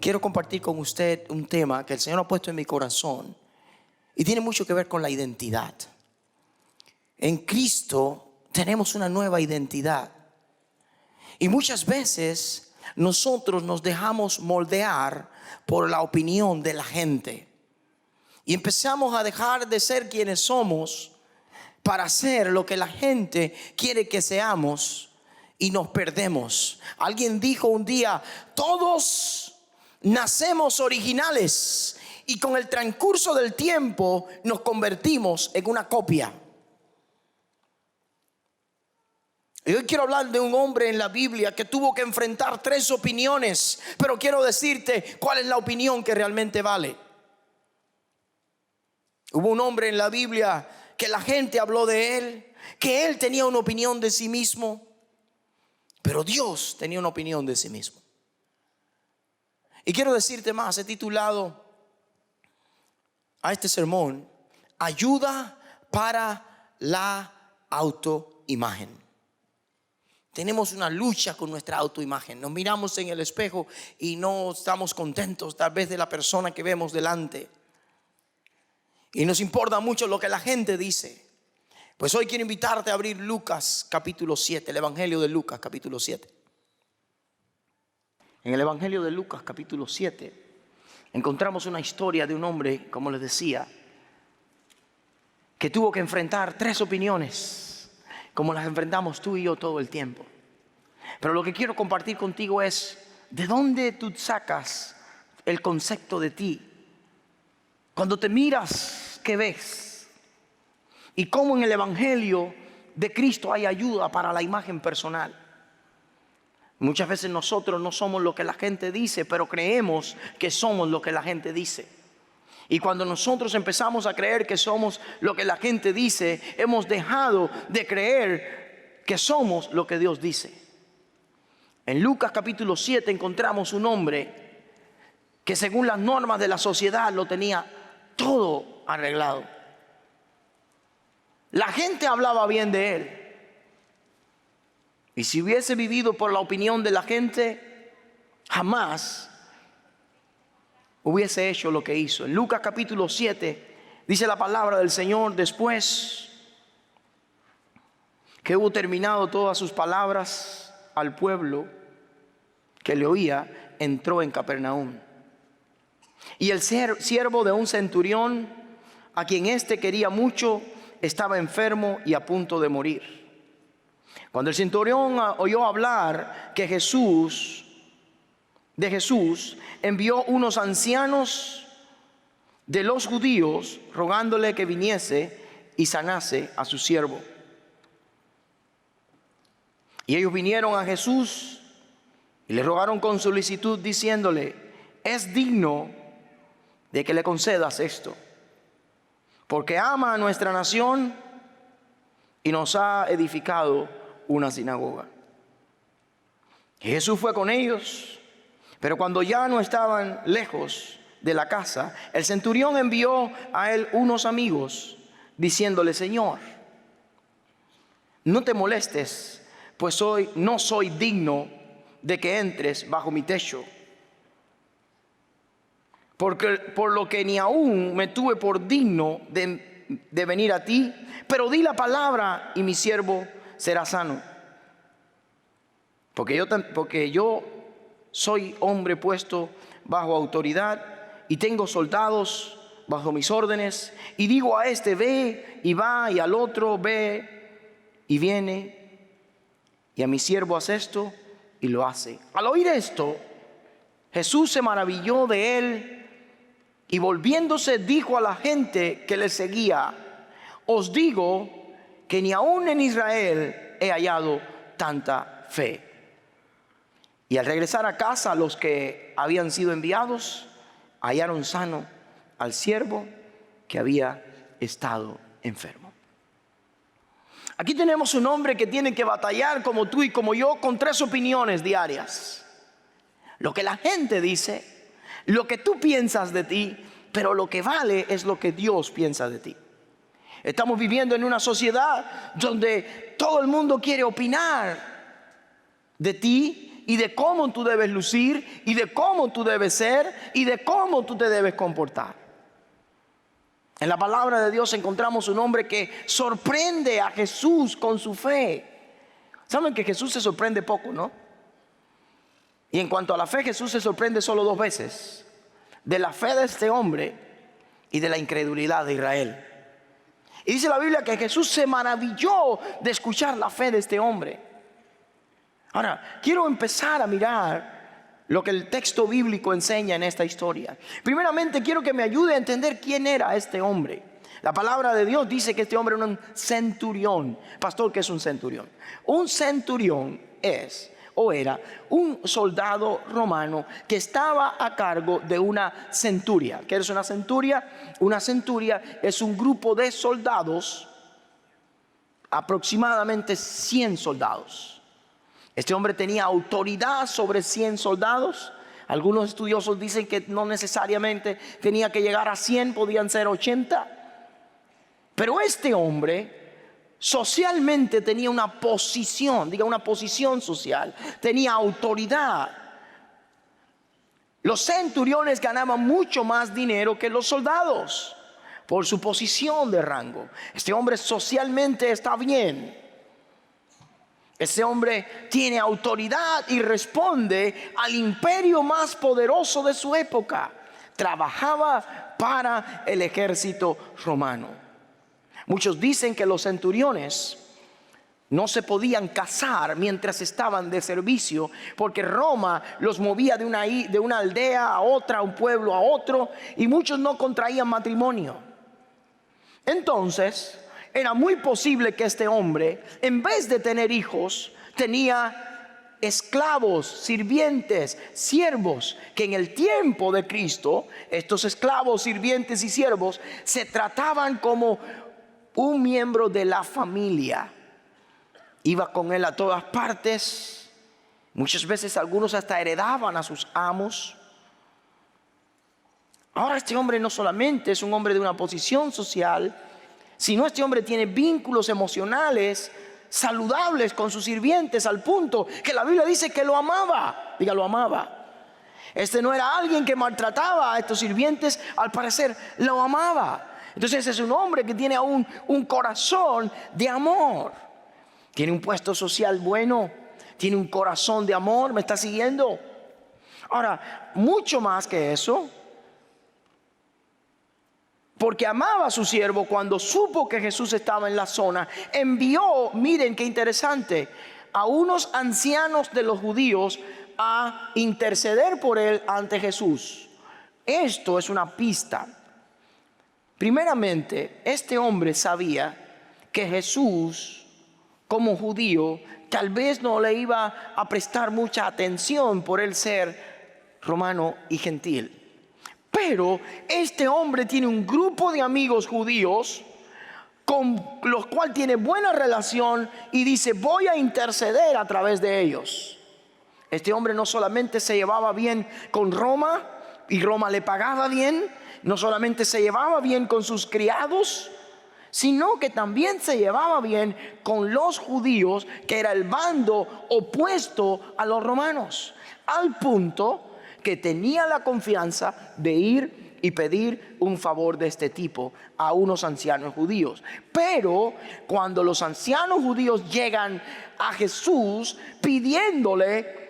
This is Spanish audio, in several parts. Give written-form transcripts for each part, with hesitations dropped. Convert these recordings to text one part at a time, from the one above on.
quiero compartir con usted un tema que el Señor ha puesto en mi corazón y tiene mucho que ver con la identidad. En Cristo tenemos una nueva identidad y muchas veces nosotros nos dejamos moldear por la opinión de la gente y empezamos a dejar de ser quienes somos para ser lo que la gente quiere que seamos y nos perdemos. Alguien dijo un día: todos nacemos originales y con el transcurso del tiempo nos convertimos en una copia. Y hoy quiero hablar de un hombre en la Biblia que tuvo que enfrentar 3 opiniones, pero quiero decirte cuál es la opinión que realmente vale. Hubo un hombre en la Biblia que la gente habló de él, que él tenía una opinión de sí mismo, pero Dios tenía una opinión de sí mismo. Y quiero decirte más, he titulado a este sermón: ayuda para la autoimagen. Tenemos una lucha con nuestra autoimagen. Nos miramos en el espejo y no estamos contentos tal vez de la persona que vemos delante. Y nos importa mucho lo que la gente dice. Pues hoy quiero invitarte a abrir Lucas capítulo 7, el Evangelio de Lucas capítulo 7. En el Evangelio de Lucas capítulo 7 encontramos una historia de un hombre, como les decía, que tuvo que enfrentar 3 opiniones, como las enfrentamos tú y yo todo el tiempo. Pero lo que quiero compartir contigo es: ¿de dónde tú sacas el concepto de ti? Cuando te miras, ¿qué ves? Y cómo en el Evangelio de Cristo hay ayuda para la imagen personal. Muchas veces nosotros no somos lo que la gente dice, pero creemos que somos lo que la gente dice. Y cuando nosotros empezamos a creer que somos lo que la gente dice, hemos dejado de creer que somos lo que Dios dice. En Lucas capítulo 7 encontramos un hombre que, según las normas de la sociedad, lo tenía todo arreglado. La gente hablaba bien de él. Y si hubiese vivido por la opinión de la gente, jamás hubiese hecho lo que hizo. En Lucas capítulo 7 dice la palabra del Señor: después que hubo terminado todas sus palabras al pueblo que le oía, entró en Capernaum. Y el siervo de un centurión, a quien éste quería mucho, estaba enfermo y a punto de morir. Cuando el centurión oyó hablar de Jesús, envió unos ancianos de los judíos rogándole que viniese y sanase a su siervo. Y ellos vinieron a Jesús y le rogaron con solicitud, diciéndole: es digno de que le concedas esto, porque ama a nuestra nación y nos ha edificado una sinagoga. Y Jesús fue con ellos. Pero cuando ya no estaban lejos de la casa, el centurión envió a él unos amigos, diciéndole: Señor, no te molestes, pues hoy no soy digno de que entres bajo mi techo. Porque por lo que ni aún me tuve por digno de venir a ti, pero di la palabra y mi siervo será sano. Porque yo soy hombre puesto bajo autoridad y tengo soldados bajo mis órdenes, y digo a este: ve y va, y al otro: ve y viene, y a mi siervo: haz esto, y lo hace. Al oír esto, Jesús se maravilló de él y volviéndose dijo a la gente que le seguía: os digo que ni aún en Israel he hallado tanta fe. Y al regresar a casa, los que habían sido enviados hallaron sano al siervo que había estado enfermo. Aquí tenemos un hombre que tiene que batallar, como tú y como yo, con 3 opiniones diarias: lo que la gente dice, lo que tú piensas de ti, pero lo que vale es lo que Dios piensa de ti. Estamos viviendo en una sociedad donde todo el mundo quiere opinar de ti y de cómo tú debes lucir y de cómo tú debes ser y de cómo tú te debes comportar. En la palabra de Dios encontramos un hombre que sorprende a Jesús con su fe. Saben que Jesús se sorprende poco, ¿no? Y en cuanto a la fe, Jesús se sorprende solo 2 veces: de la fe de este hombre y de la incredulidad de Israel. Y dice la Biblia que Jesús se maravilló de escuchar la fe de este hombre. Ahora, quiero empezar a mirar lo que el texto bíblico enseña en esta historia. Primeramente, quiero que me ayude a entender quién era este hombre. La palabra de Dios dice que este hombre era un centurión. Pastor, ¿qué es un centurión? Un centurión es o era un soldado romano que estaba a cargo de una centuria. ¿Qué es una centuria? Una centuria es un grupo de soldados, aproximadamente 100 soldados. Este hombre tenía autoridad sobre 100 soldados. Algunos estudiosos dicen que no necesariamente tenía que llegar a 100, podían ser 80. Pero este hombre socialmente tenía una posición, diga una posición social, tenía autoridad. Los centuriones ganaban mucho más dinero que los soldados por su posición de rango. Este hombre socialmente está bien. Este hombre tiene autoridad y responde al imperio más poderoso de su época. Trabajaba para el ejército romano. Muchos dicen que los centuriones no se podían casar mientras estaban de servicio, porque Roma los movía de una aldea a otra, a un pueblo a otro, y muchos no contraían matrimonio. Entonces era muy posible que este hombre, en vez de tener hijos, tenía esclavos, sirvientes, siervos, que en el tiempo de Cristo, estos esclavos, sirvientes y siervos se trataban como un miembro de la familia. Iba con él a todas partes. Muchas veces algunos hasta heredaban a sus amos. Ahora este hombre no solamente es un hombre de una posición social, sino este hombre tiene vínculos emocionales saludables con sus sirvientes, al punto que la Biblia dice que lo amaba. Diga, lo amaba. Este no era alguien que maltrataba a estos sirvientes, al parecer lo amaba. Entonces es un hombre que tiene aún un corazón de amor. Tiene un puesto social bueno, tiene un corazón de amor. ¿Me está siguiendo? Ahora, mucho más que eso, porque amaba a su siervo, cuando supo que Jesús estaba en la zona, envió, miren qué interesante, a unos ancianos de los judíos a interceder por él ante Jesús. Esto es una pista. Primeramente, este hombre sabía que Jesús, como judío, tal vez no le iba a prestar mucha atención por él ser romano y gentil. Pero este hombre tiene un grupo de amigos judíos con los cuales tiene buena relación y dice: voy a interceder a través de ellos. Este hombre no solamente se llevaba bien con Roma y Roma le pagaba bien, no solamente se llevaba bien con sus criados, sino que también se llevaba bien con los judíos, que era el bando opuesto a los romanos, al punto que tenía la confianza de ir y pedir un favor de este tipo a unos ancianos judíos. Pero cuando los ancianos judíos llegan a Jesús pidiéndole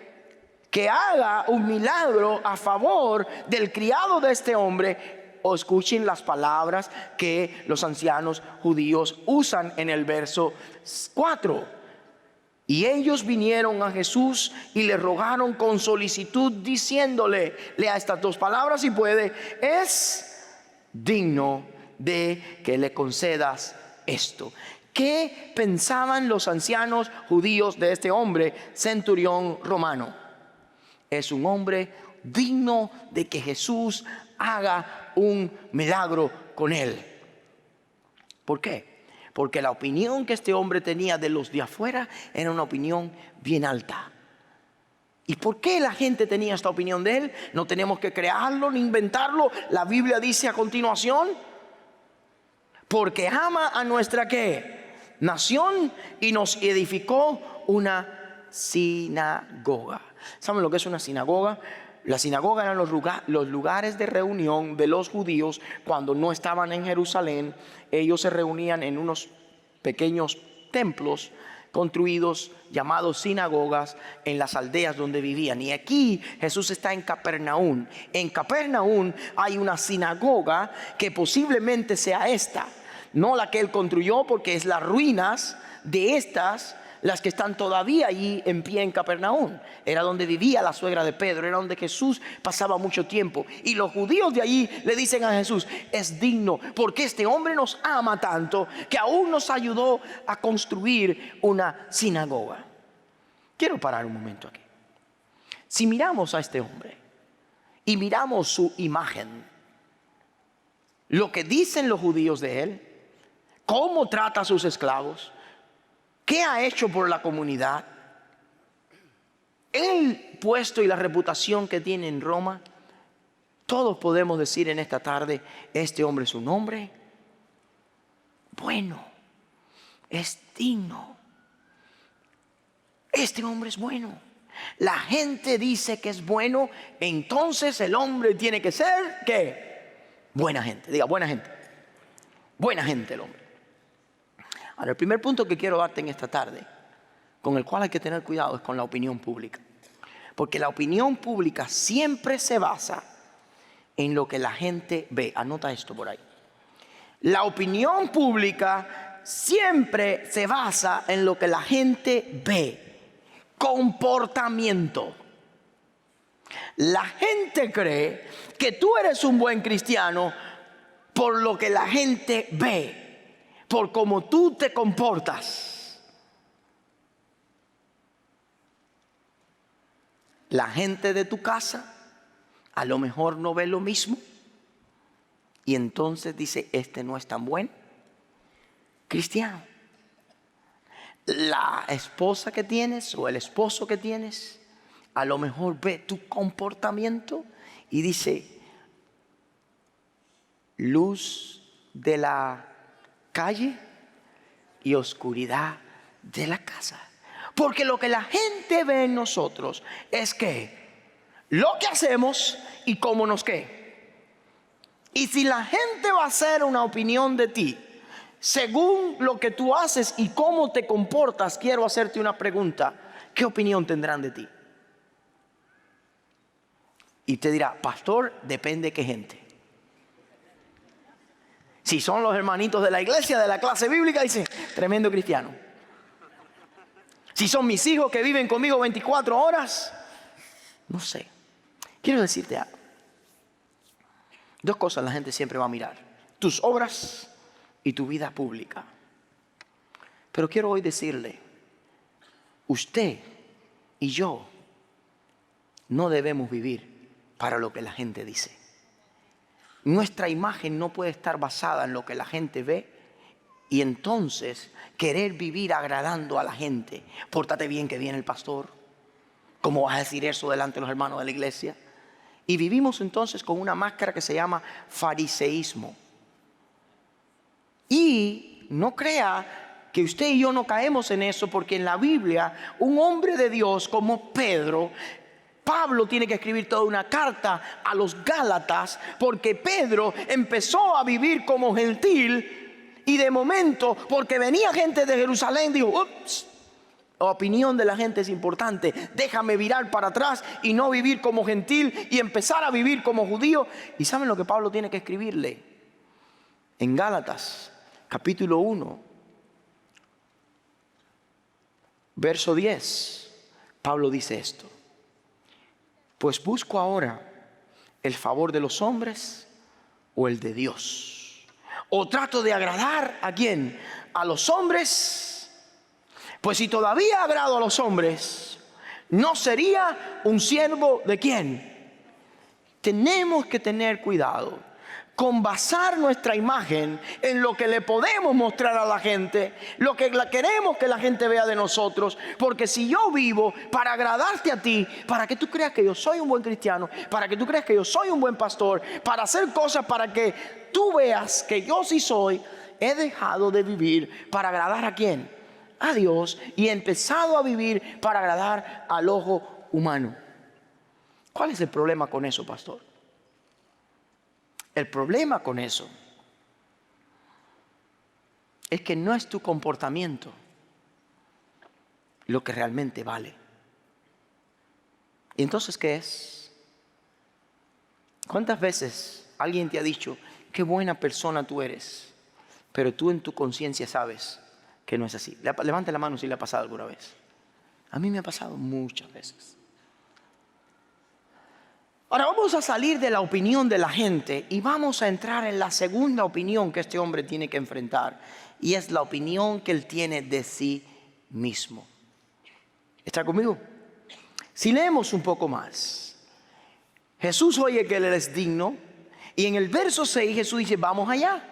que haga un milagro a favor del criado de este hombre, o escuchen las palabras que los ancianos judíos usan en el verso 4. Y ellos vinieron a Jesús y le rogaron con solicitud, diciéndole, lea estas 2 palabras si puede: es digno de que le concedas esto. ¿Qué pensaban los ancianos judíos de este hombre, centurión romano? Es un hombre digno de que Jesús haga un milagro con él. ¿Por qué? Porque la opinión que este hombre tenía de los de afuera era una opinión bien alta. ¿Y por qué la gente tenía esta opinión de él? No tenemos que crearlo ni inventarlo. La Biblia dice a continuación: porque ama a nuestra ¿qué? Nación, y nos edificó una sinagoga. ¿Saben lo que es una sinagoga? La sinagoga eran los lugares de reunión de los judíos cuando no estaban en Jerusalén. Ellos se reunían en unos pequeños templos construidos llamados sinagogas en las aldeas donde vivían. Y aquí Jesús está en Capernaum. En Capernaum hay una sinagoga que posiblemente sea esta, no la que él construyó, porque es las ruinas de estas las que están todavía allí en pie en Capernaum. Era donde vivía la suegra de Pedro, era donde Jesús pasaba mucho tiempo. Y los judíos de allí le dicen a Jesús: es digno, porque este hombre nos ama tanto que aún nos ayudó a construir una sinagoga. Quiero parar un momento aquí. Si miramos a este hombre y miramos su imagen, lo que dicen los judíos de él, cómo trata a sus esclavos, qué ha hecho por la comunidad, el puesto y la reputación que tiene en Roma, todos podemos decir en esta tarde: este hombre es un hombre bueno, es digno, este hombre es bueno. La gente dice que es bueno, entonces el hombre tiene que ser, ¿qué? Buena gente. Diga, buena gente. Buena gente el hombre. Ahora, el primer punto que quiero darte en esta tarde, con el cual hay que tener cuidado, es con la opinión pública. Porque la opinión pública siempre se basa en lo que la gente ve. Anota esto por ahí. La opinión pública siempre se basa en lo que la gente ve. Comportamiento. La gente cree que tú eres un buen cristiano por lo que la gente ve, por cómo tú te comportas. La gente de tu casa a lo mejor no ve lo mismo y entonces dice: este no es tan buen cristiano. La esposa que tienes o el esposo que tienes a lo mejor ve tu comportamiento y dice: luz de la calle y oscuridad de la casa. Porque lo que la gente ve en nosotros es que lo que hacemos y cómo nos qué. Y si la gente va a hacer una opinión de ti según lo que tú haces y cómo te comportas, quiero hacerte una pregunta: ¿qué opinión tendrán de ti? Y te dirá: pastor, depende de qué gente. Si son los hermanitos de la iglesia, de la clase bíblica, dice: tremendo cristiano. Si son mis hijos que viven conmigo 24 horas, no sé. Quiero decirte algo. Dos cosas la gente siempre va a mirar: tus obras y tu vida pública. Pero quiero hoy decirle: usted y yo no debemos vivir para lo que la gente dice. Nuestra imagen no puede estar basada en lo que la gente ve y entonces querer vivir agradando a la gente. Pórtate bien que viene el pastor. ¿Cómo vas a decir eso delante de los hermanos de la iglesia? Y vivimos entonces con una máscara que se llama fariseísmo. Y no crea que usted y yo no caemos en eso, porque en la Biblia un hombre de Dios como Pablo tiene que escribir toda una carta a los Gálatas, porque Pedro empezó a vivir como gentil y de momento, porque venía gente de Jerusalén, dijo: ups, la opinión de la gente es importante, déjame virar para atrás y no vivir como gentil y empezar a vivir como judío. ¿Y saben lo que Pablo tiene que escribirle? En Gálatas capítulo 1 verso 10, Pablo dice esto: pues busco ahora el favor de los hombres o el de Dios. O trato de agradar ¿a quién? A los hombres. Pues si todavía agrado a los hombres, no sería un siervo de ¿quién? Tenemos que tener cuidado con basar nuestra imagen en lo que le podemos mostrar a la gente, lo que queremos que la gente vea de nosotros. Porque si yo vivo para agradarte a ti, para que tú creas que yo soy un buen cristiano, para que tú creas que yo soy un buen pastor, para hacer cosas para que tú veas que yo sí soy, he dejado de vivir para agradar ¿a quién? a Dios y he empezado a vivir para agradar al ojo humano. ¿Cuál es el problema con eso, pastor? El problema con eso es que no es tu comportamiento lo que realmente vale. ¿Y entonces qué es? ¿Cuántas veces alguien te ha dicho, qué buena persona tú eres, pero tú en tu conciencia sabes que no es así? Levante la mano si le ha pasado alguna vez. A mí me ha pasado muchas veces. Ahora vamos a salir de la opinión de la gente y vamos a entrar en la segunda opinión que este hombre tiene que enfrentar. Y es la opinión que él tiene de sí mismo. ¿Está conmigo? Si leemos un poco más, Jesús oye que él es digno. Y en el verso 6 Jesús dice, vamos allá.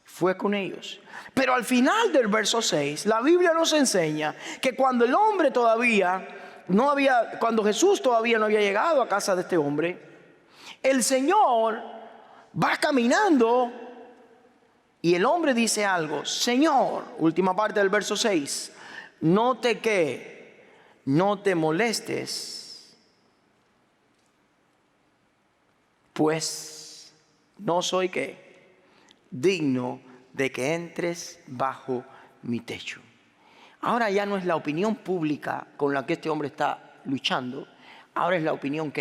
Fue con ellos. Pero al final del verso 6, la Biblia nos enseña que cuando el hombre cuando Jesús todavía no había llegado a casa de este hombre, el Señor va caminando y el hombre dice algo. Señor, última parte del verso 6, no te molestes, pues no soy digno de que entres bajo mi techo. Ahora ya no es la opinión pública con la que este hombre está luchando. Ahora es la opinión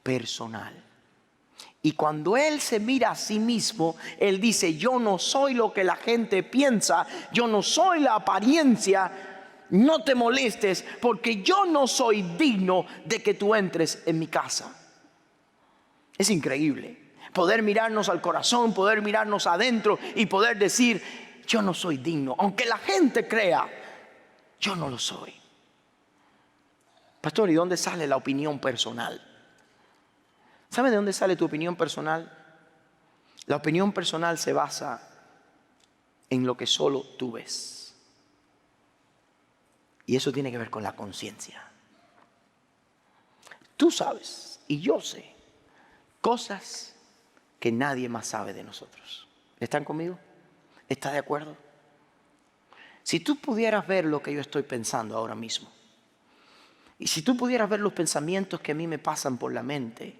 personal. Y cuando él se mira a sí mismo, él dice, yo no soy lo que la gente piensa, yo no soy la apariencia. No te molestes porque yo no soy digno de que tú entres en mi casa. Es increíble poder mirarnos al corazón, poder mirarnos adentro y poder decir, yo no soy digno. Aunque la gente crea, yo no lo soy. Pastor, ¿y dónde sale la opinión personal? ¿Sabe de dónde sale tu opinión personal? La opinión personal se basa en lo que solo tú ves. Y eso tiene que ver con la conciencia. Tú sabes y yo sé cosas que nadie más sabe de nosotros. ¿Están conmigo? ¿Está de acuerdo? Si tú pudieras ver lo que yo estoy pensando ahora mismo, y si tú pudieras ver los pensamientos que a mí me pasan por la mente,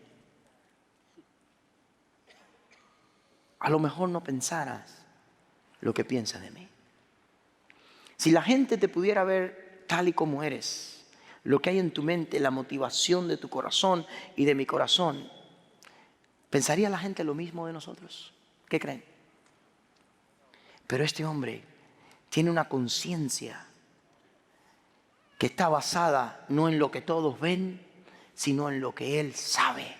a lo mejor no pensaras lo que piensa de mí. Si la gente te pudiera ver tal y como eres, lo que hay en tu mente, la motivación de tu corazón y de mi corazón, ¿pensaría la gente lo mismo de nosotros? ¿Qué creen? Pero este hombre tiene una conciencia que está basada no en lo que todos ven, sino en lo que él sabe.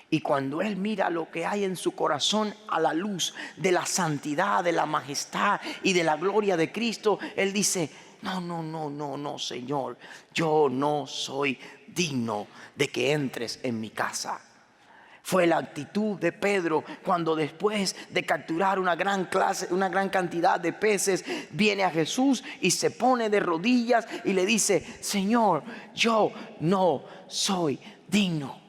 Y cuando él mira lo que hay en su corazón a la luz de la santidad, de la majestad y de la gloria de Cristo, él dice, no, Señor, yo no soy digno de que entres en mi casa. Fue la actitud de Pedro cuando después de capturar una gran cantidad de peces, viene a Jesús y se pone de rodillas y le dice, Señor, yo no soy digno.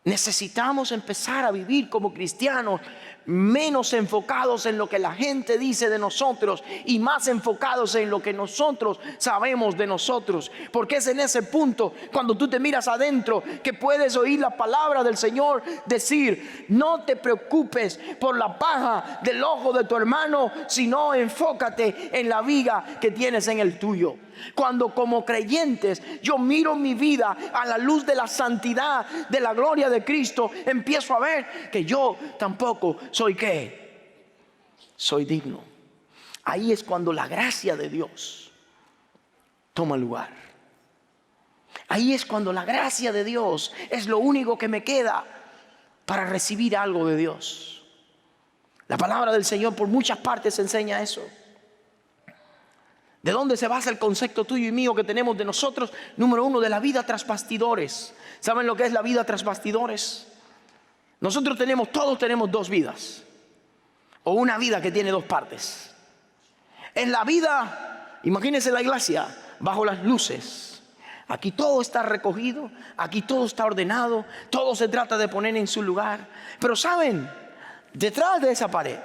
Necesitamos empezar a vivir como cristianos menos enfocados en lo que la gente dice de nosotros y más enfocados en lo que nosotros sabemos de nosotros. Porque es en ese punto, cuando tú te miras adentro, que puedes oír la palabra del Señor decir, no te preocupes por la paja del ojo de tu hermano, sino enfócate en la viga que tienes en el tuyo. Cuando como creyentes yo miro mi vida a la luz de la santidad, de la gloria de Cristo, empiezo a ver que yo tampoco soy soy digno. Ahí es cuando la gracia de Dios toma lugar. Ahí es cuando la gracia de Dios es lo único que me queda para recibir algo de Dios. La palabra del Señor por muchas partes enseña eso. ¿De dónde se basa el concepto tuyo y mío que tenemos de nosotros? Número uno, de la vida tras bastidores. ¿Saben lo que es la vida tras bastidores? Nosotros todos tenemos dos vidas. O una vida que tiene dos partes. En la vida, imagínense la iglesia, bajo las luces. Aquí todo está recogido, aquí todo está ordenado, todo se trata de poner en su lugar. Pero ¿saben? Detrás de esa pared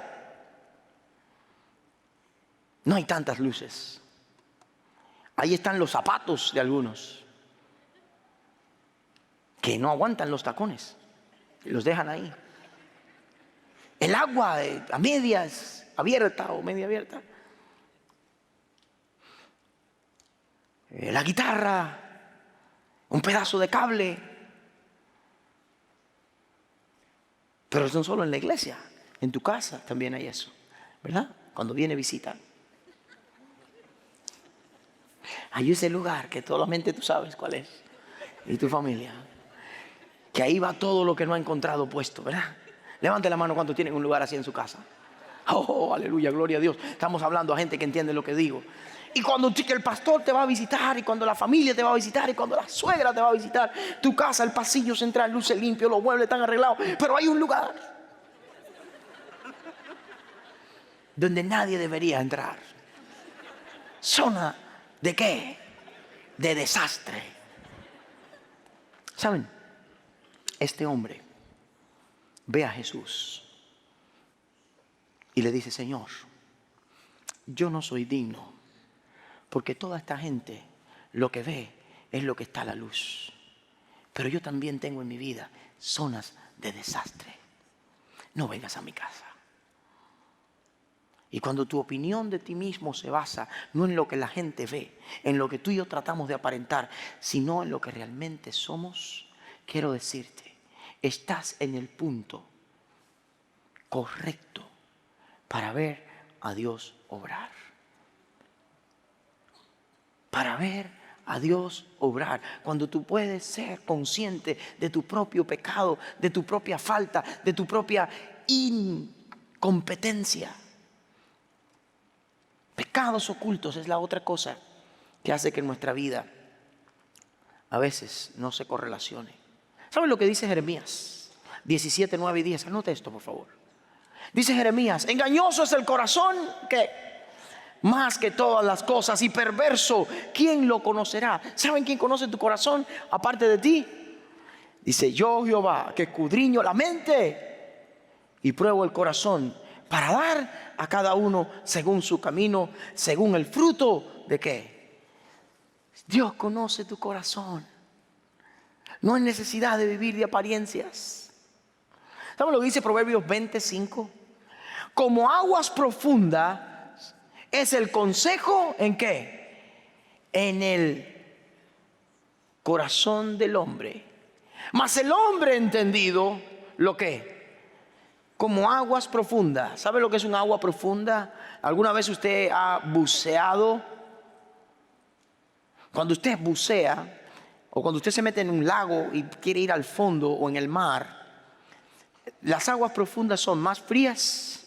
No hay tantas luces. Ahí están los zapatos de algunos que no aguantan los tacones y los dejan ahí. El agua a medias, abierta o media abierta. La guitarra, un pedazo de cable. Pero no solo en la iglesia, en tu casa también hay eso, ¿verdad? Cuando viene visita. Hay ese lugar que solamente tú sabes cuál es, y tu familia, que ahí va todo lo que no ha encontrado puesto, ¿verdad? Levante la mano cuando tienen un lugar así en su casa. Oh, aleluya, gloria a Dios. Estamos hablando a gente que entiende lo que digo. Y cuando el pastor te va a visitar, y cuando la familia te va a visitar, y cuando la suegra te va a visitar, tu casa, el pasillo central luce limpio, los muebles están arreglados, pero hay un lugar donde nadie debería entrar. Zona ¿de qué? De desastre. ¿Saben? Este hombre ve a Jesús y le dice: Señor, yo no soy digno, porque toda esta gente lo que ve es lo que está a la luz. Pero yo también tengo en mi vida zonas de desastre. No vengas a mi casa. Y cuando tu opinión de ti mismo se basa no en lo que la gente ve, en lo que tú y yo tratamos de aparentar, sino en lo que realmente somos, quiero decirte, estás en el punto correcto para ver a Dios obrar. Para ver a Dios obrar. Cuando tú puedes ser consciente de tu propio pecado, de tu propia falta, de tu propia incompetencia. Pecados ocultos es la otra cosa que hace que nuestra vida a veces no se correlacione. ¿Saben lo que dice Jeremías 17, 9 y 10? Anote esto, por favor. Dice Jeremías: engañoso es el corazón, que más que todas las cosas, y perverso, ¿quién lo conocerá? ¿Saben quién conoce tu corazón aparte de ti? Dice: yo, Jehová, que escudriño la mente y pruebo el corazón, para dar a cada uno según su camino, según el fruto de ¿qué? Dios conoce tu corazón. No hay necesidad de vivir de apariencias. ¿Saben lo que dice Proverbios 25? Como aguas profundas es el consejo, ¿en qué? En el corazón del hombre. Mas el hombre entendido, ¿lo qué? Como aguas profundas. ¿Sabe lo que es un agua profunda? ¿Alguna vez usted ha buceado? Cuando usted bucea, o cuando usted se mete en un lago y quiere ir al fondo, o en el mar, las aguas profundas son más frías,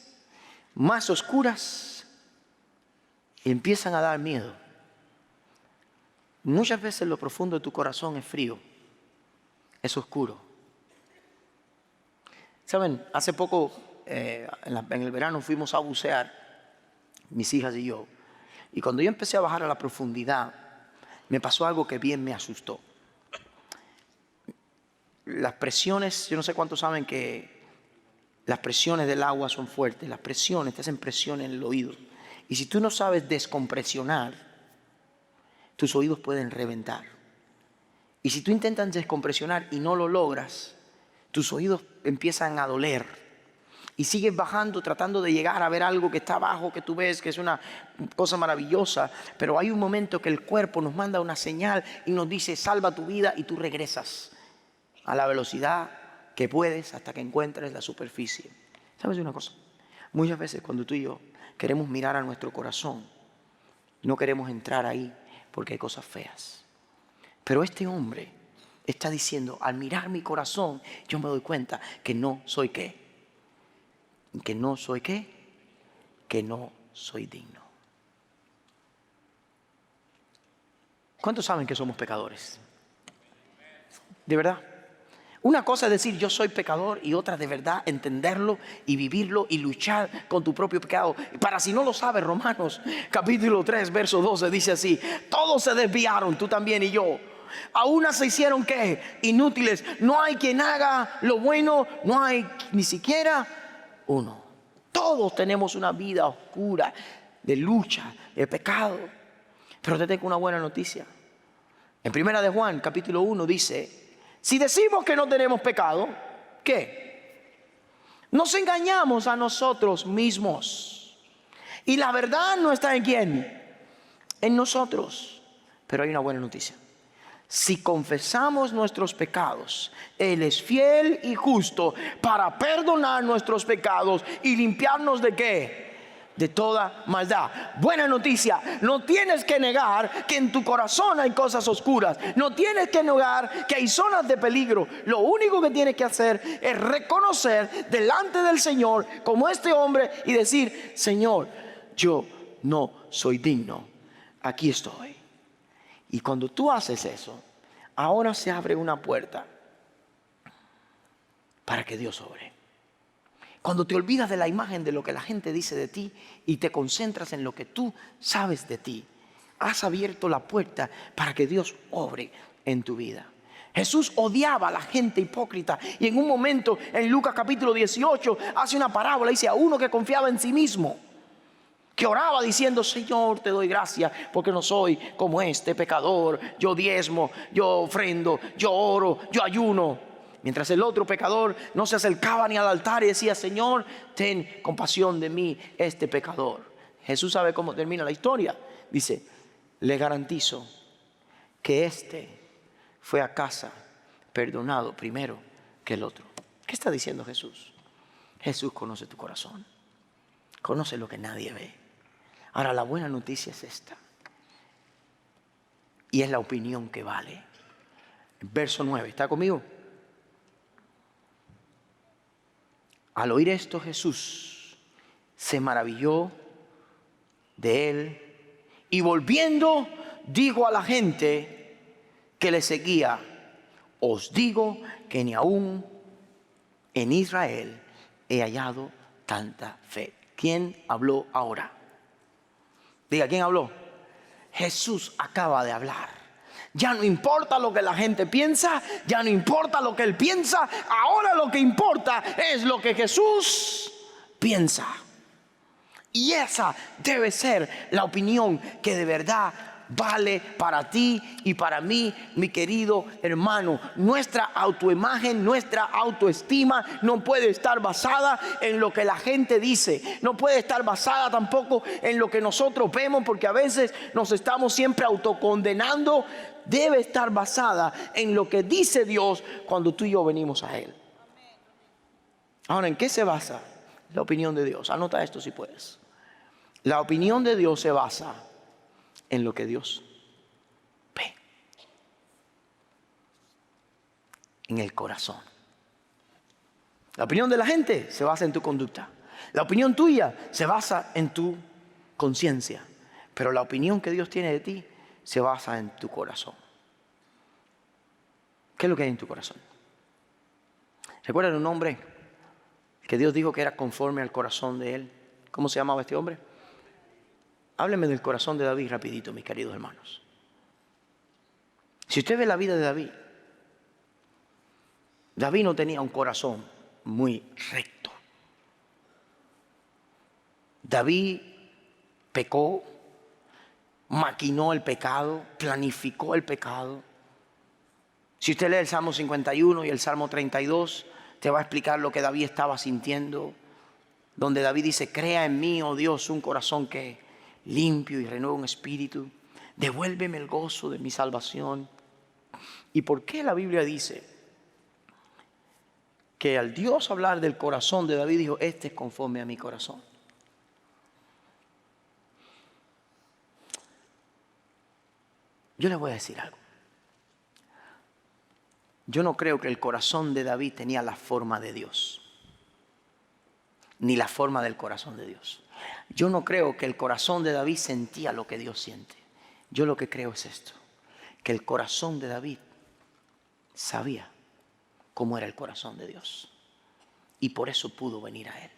más oscuras, y empiezan a dar miedo. Muchas veces lo profundo de tu corazón es frío, es oscuro. Saben, hace poco en el verano fuimos a bucear, mis hijas y yo, y cuando yo empecé a bajar a la profundidad, me pasó algo que bien me asustó. Las presiones, yo no sé cuántos saben que las presiones del agua son fuertes. Las presiones te hacen presión en el oído, y si tú no sabes descompresionar, tus oídos pueden reventar. Y si tú intentas descompresionar y no lo logras, tus oídos empiezan a doler, y sigues bajando tratando de llegar a ver algo que está abajo, que tú ves que es una cosa maravillosa, pero hay un momento que el cuerpo nos manda una señal y nos dice: salva tu vida, y tú regresas a la velocidad que puedes hasta que encuentres la superficie. ¿Sabes una cosa? Muchas veces cuando tú y yo queremos mirar a nuestro corazón, no queremos entrar ahí porque hay cosas feas. Pero este hombre está diciendo: al mirar mi corazón, yo me doy cuenta que no soy ¿qué? Que no soy ¿qué? Que no soy digno. ¿Cuántos saben que somos pecadores? ¿De verdad? Una cosa es decir yo soy pecador, y otra de verdad entenderlo y vivirlo y luchar con tu propio pecado. Para si no lo sabes, Romanos capítulo 3 verso 12 dice así: todos se desviaron, tú también y yo. A unas se hicieron ¿qué? Inútiles. No hay quien haga lo bueno, no hay ni siquiera uno. Todos tenemos una vida oscura. de lucha, de pecado. Pero te tengo una buena noticia. En 1 de Juan, capítulo 1, dice: si decimos que no tenemos pecado, ¿qué? Nos engañamos a nosotros mismos. Y la verdad no está ¿en quién? En nosotros. Pero hay una buena noticia. Si confesamos nuestros pecados, Él es fiel y justo para perdonar nuestros pecados y limpiarnos ¿de qué? De toda maldad. Buena noticia, no tienes que negar que en tu corazón hay cosas oscuras. No tienes que negar que hay zonas de peligro. Lo único que tienes que hacer es reconocer delante del Señor como este hombre y decir: Señor, yo no soy digno. Aquí estoy. Y cuando tú haces eso, ahora se abre una puerta para que Dios obre. Cuando te olvidas de la imagen de lo que la gente dice de ti y te concentras en lo que tú sabes de ti, has abierto la puerta para que Dios obre en tu vida. Jesús odiaba a la gente hipócrita y en un momento en Lucas capítulo 18 hace una parábola, dice: a uno que confiaba en sí mismo, que oraba diciendo: Señor, te doy gracias porque no soy como este pecador. Yo diezmo, yo ofrendo, yo oro, yo ayuno. Mientras el otro pecador no se acercaba ni al altar y decía: Señor, ten compasión de mí, este pecador. Jesús sabe cómo termina la historia. Dice: le garantizo que este fue a casa perdonado primero que el otro. ¿Qué está diciendo Jesús? Jesús conoce tu corazón. Conoce lo que nadie ve. Ahora, la buena noticia es esta. Y es la opinión que vale. Verso 9, ¿está conmigo? Al oír esto, Jesús se maravilló de él y volviendo dijo a la gente que le seguía: os digo que ni aún en Israel he hallado tanta fe. ¿Quién habló ahora? Diga, ¿quién habló? Jesús acaba de hablar. Ya no importa lo que la gente piensa, ya no importa lo que él piensa. Ahora lo que importa es lo que Jesús piensa. Y esa debe ser la opinión que de verdad vale para ti y para mí, mi querido hermano. Nuestra autoimagen, nuestra autoestima no puede estar basada en lo que la gente dice. No puede estar basada tampoco en lo que nosotros vemos, porque a veces nos estamos siempre autocondenando. Debe estar basada en lo que dice Dios cuando tú y yo venimos a Él. Ahora, ¿en qué se basa la opinión de Dios? Anota esto si puedes. La opinión de Dios se basa en lo que Dios ve, en el corazón. La opinión de la gente se basa en tu conducta. La opinión tuya se basa en tu conciencia. Pero la opinión que Dios tiene de ti se basa en tu corazón. ¿Qué es lo que hay en tu corazón? ¿Recuerdan un hombre que Dios dijo que era conforme al corazón de él? ¿Cómo se llamaba este hombre? Hábleme del corazón de David rapidito, mis queridos hermanos. Si usted ve la vida de David, David no tenía un corazón muy recto. David pecó, maquinó el pecado, planificó el pecado. Si usted lee el Salmo 51 y el Salmo 32, te va a explicar lo que David estaba sintiendo. Donde David dice: crea en mí, oh Dios, un corazón que limpio y renueva un espíritu. Devuélveme el gozo de mi salvación. ¿Y por qué la Biblia dice que al Dios hablar del corazón de David dijo: este es conforme a mi corazón? Yo les voy a decir algo. Yo no creo que el corazón de David tenía la forma de Dios, ni la forma del corazón de Dios. Yo no creo que el corazón de David sentía lo que Dios siente. Yo lo que creo es esto: que el corazón de David sabía cómo era el corazón de Dios, y por eso pudo venir a él.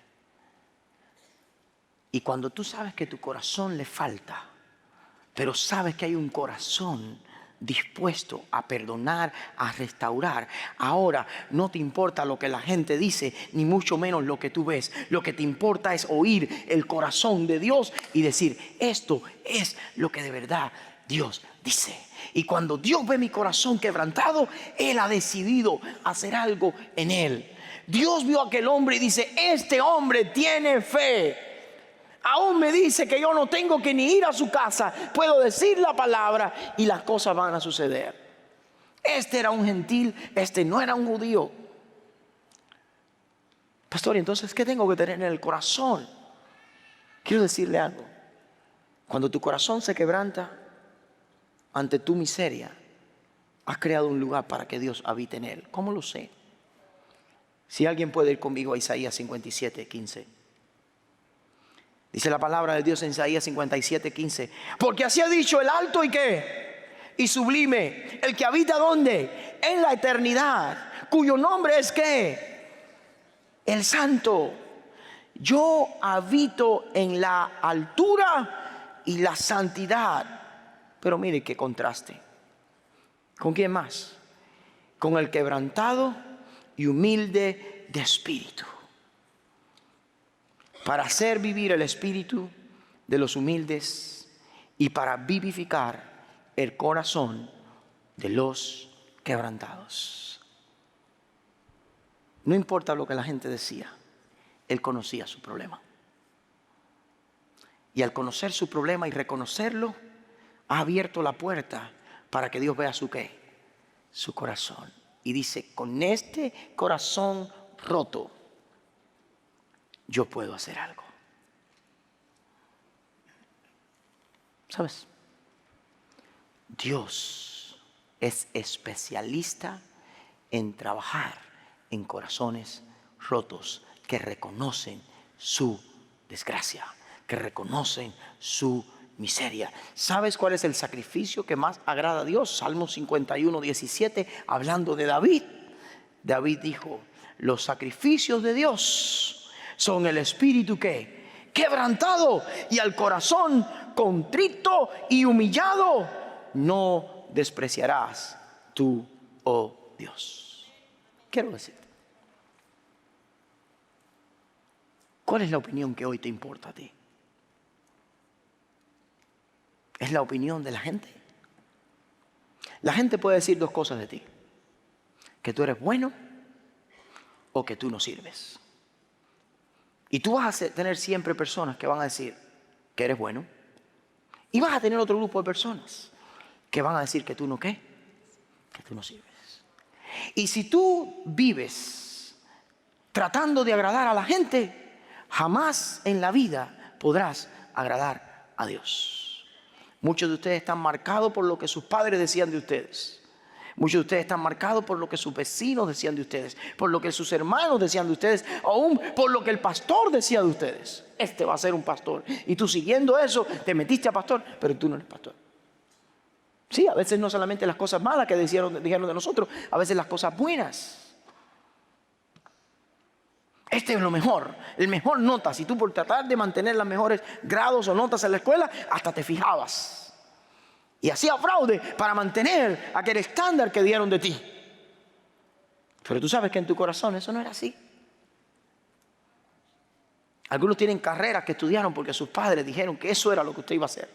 Y cuando tú sabes que tu corazón le falta, pero sabes que hay un corazón dispuesto a perdonar, a restaurar. Ahora no te importa lo que la gente dice, ni mucho menos lo que tú ves. Lo que te importa es oír el corazón de Dios y decir: esto es lo que de verdad Dios dice. Y cuando Dios ve mi corazón quebrantado, Él ha decidido hacer algo en él. Dios vio a aquel hombre y dice: este hombre tiene fe. Aún me dice que yo no tengo que ni ir a su casa, puedo decir la palabra y las cosas van a suceder. Este era un gentil, este no era un judío. Pastor, entonces, ¿qué tengo que tener en el corazón? Quiero decirle algo. Cuando tu corazón se quebranta ante tu miseria, has creado un lugar para que Dios habite en él. ¿Cómo lo sé? Si alguien puede ir conmigo a Isaías 57, 15. Dice la palabra de Dios en Isaías 57, 15. Porque así ha dicho el alto y qué, y sublime, el que habita ¿dónde? En la eternidad, cuyo nombre es ¿qué? El Santo. Yo habito en la altura y la santidad. Pero mire qué contraste. ¿Con quién más? Con el quebrantado y humilde de espíritu, para hacer vivir el espíritu de los humildes y para vivificar el corazón de los quebrantados. No importa lo que la gente decía, él conocía su problema. Y al conocer su problema y reconocerlo, ha abierto la puerta para que Dios vea su ¿qué? Su corazón. Y dice: con este corazón roto, yo puedo hacer algo. ¿Sabes? Dios es especialista en trabajar en corazones rotos que reconocen su desgracia, que reconocen su miseria. ¿Sabes cuál es el sacrificio que más agrada a Dios? Salmo 51, 17, hablando de David. David dijo: los sacrificios de Dios son el espíritu que quebrantado y al corazón contrito y humillado no despreciarás tú, oh Dios. Quiero decirte, ¿cuál es la opinión que hoy te importa a ti? ¿Es la opinión de la gente? La gente puede decir dos cosas de ti: que tú eres bueno o que tú no sirves. Y tú vas a tener siempre personas que van a decir que eres bueno, y vas a tener otro grupo de personas que van a decir que tú no ¿qué? Que tú no sirves. Y si tú vives tratando de agradar a la gente, jamás en la vida podrás agradar a Dios. Muchos de ustedes están marcados por lo que sus padres decían de ustedes. Muchos de ustedes están marcados por lo que sus vecinos decían de ustedes, por lo que sus hermanos decían de ustedes, aún por lo que el pastor decía de ustedes. Este va a ser un pastor. Y tú, siguiendo eso, te metiste a pastor, pero tú no eres pastor. Sí, a veces no solamente las cosas malas que dijeron de nosotros, a veces las cosas buenas. Este es lo mejor, el mejor nota. Si tú, por tratar de mantener los mejores grados o notas en la escuela, hasta te fijabas y hacía fraude para mantener aquel estándar que dieron de ti. Pero tú sabes que en tu corazón eso no era así. Algunos tienen carreras que estudiaron porque sus padres dijeron que eso era lo que usted iba a hacer.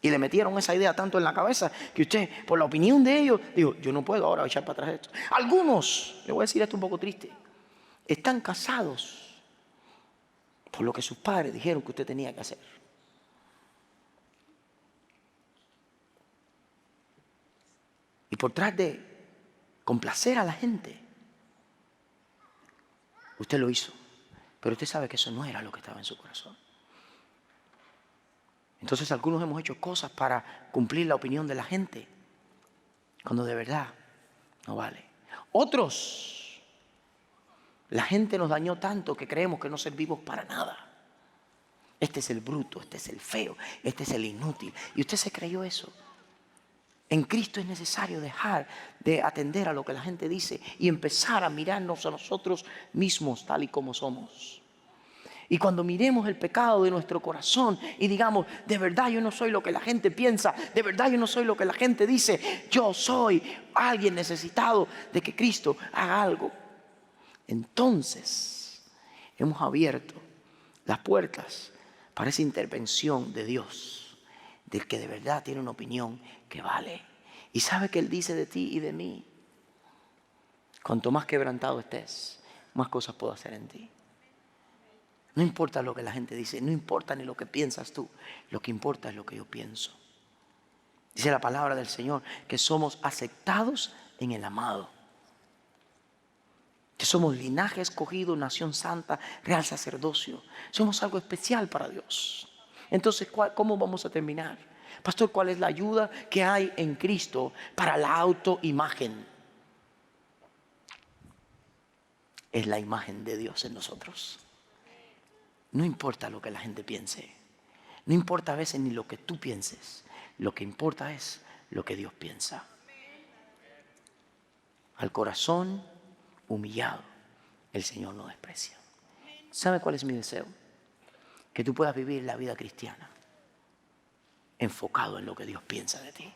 Y le metieron esa idea tanto en la cabeza que usted, por la opinión de ellos, dijo: yo no puedo ahora echar para atrás esto. Algunos, le voy a decir esto un poco triste, están casados por lo que sus padres dijeron que usted tenía que hacer. Y por tratar de complacer a la gente, usted lo hizo. Pero usted sabe que eso no era lo que estaba en su corazón. Entonces algunos hemos hecho cosas para cumplir la opinión de la gente, cuando de verdad no vale. Otros, la gente nos dañó tanto que creemos que no servimos para nada. Este es el bruto, este es el feo, este es el inútil. Y usted se creyó eso. En Cristo es necesario dejar de atender a lo que la gente dice y empezar a mirarnos a nosotros mismos tal y como somos. Y cuando miremos el pecado de nuestro corazón y digamos, de verdad yo no soy lo que la gente piensa, de verdad yo no soy lo que la gente dice, yo soy alguien necesitado de que Cristo haga algo. Entonces hemos abierto las puertas para esa intervención de Dios, del que de verdad tiene una opinión que vale. Y sabe que Él dice de ti y de mí: cuanto más quebrantado estés, más cosas puedo hacer en ti. No importa lo que la gente dice, no importa ni lo que piensas tú, lo que importa es lo que yo pienso. Dice la palabra del Señor que somos aceptados en el amado, que somos linaje escogido, nación santa, real sacerdocio. Somos algo especial para Dios. Entonces, ¿cómo vamos a terminar? Pastor, ¿cuál es la ayuda que hay en Cristo para la autoimagen? Es la imagen de Dios en nosotros. No importa lo que la gente piense. No importa a veces ni lo que tú pienses. Lo que importa es lo que Dios piensa. Al corazón humillado, el Señor no desprecia. ¿Sabe cuál es mi deseo? Que tú puedas vivir la vida cristiana enfocado en lo que Dios piensa de ti.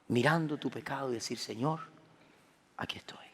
Mirando tu pecado y decir: Señor, aquí estoy.